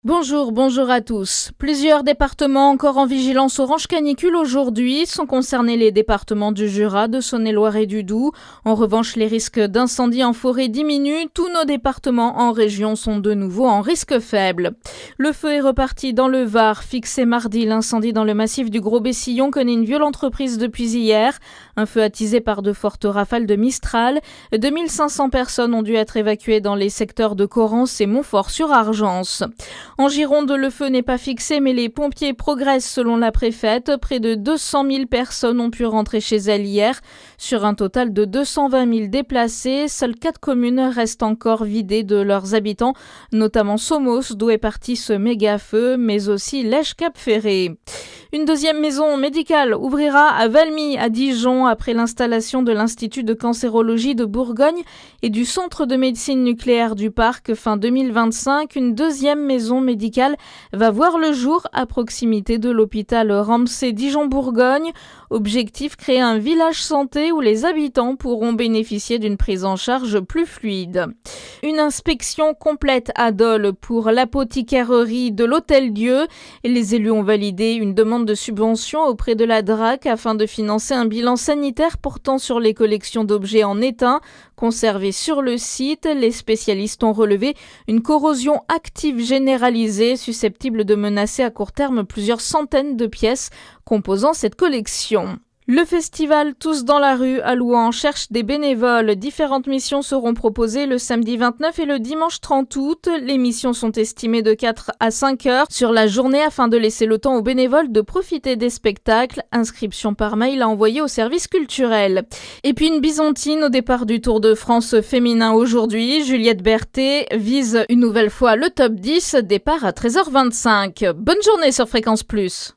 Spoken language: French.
Bonjour à tous. Plusieurs départements encore en vigilance orange canicule aujourd'hui. Sont concernés les départements du Jura, de Saône-et-Loire et du Doubs. En revanche, les risques d'incendie en forêt diminuent. Tous nos départements en région sont de nouveau en risque faible. Le feu est reparti dans le Var. Fixé mardi, l'incendie dans le massif du Gros-Bessillon connaît une violente reprise depuis hier. Un feu attisé par de fortes rafales de Mistral. 2500 personnes ont dû être évacuées dans les secteurs de Corrence et Montfort-sur-Argence. En Gironde, le feu n'est pas fixé, mais les pompiers progressent selon la préfète. Près de 200 000 personnes ont pu rentrer chez elles hier. Sur un total de 220 000 déplacés, seules 4 communes restent encore vidées de leurs habitants, notamment Somos, d'où est parti ce méga-feu, mais aussi Lège-Cap-Ferré. Une deuxième maison médicale ouvrira à Valmy, à Dijon, après l'installation de l'Institut de cancérologie de Bourgogne et du Centre de médecine nucléaire du Parc fin 2025. Une deuxième maison médicale va voir le jour à proximité de l'hôpital Ramsay Dijon-Bourgogne. Objectif, créer un village santé où les habitants pourront bénéficier d'une prise en charge plus fluide. Une inspection complète à Dole pour l'apothicarerie de l'Hôtel-Dieu. Les élus ont validé une demande de subvention auprès de la DRAC afin de financer un bilan sanitaire portant sur les collections d'objets en étain conservés sur le site. Les spécialistes ont relevé une corrosion active généralisée susceptible de menacer à court terme plusieurs centaines de pièces composant cette collection. Le festival Tous dans la rue à Louhans cherche des bénévoles. Différentes missions seront proposées le samedi 29 et le dimanche 30 août. Les missions sont estimées de 4 à 5 heures sur la journée afin de laisser le temps aux bénévoles de profiter des spectacles. Inscription par mail à envoyer au service culturel. Et puis une bisontine au départ du Tour de France féminin aujourd'hui. Juliette Berthet vise une nouvelle fois le top 10. Départ à 13h25. Bonne journée sur Fréquence Plus.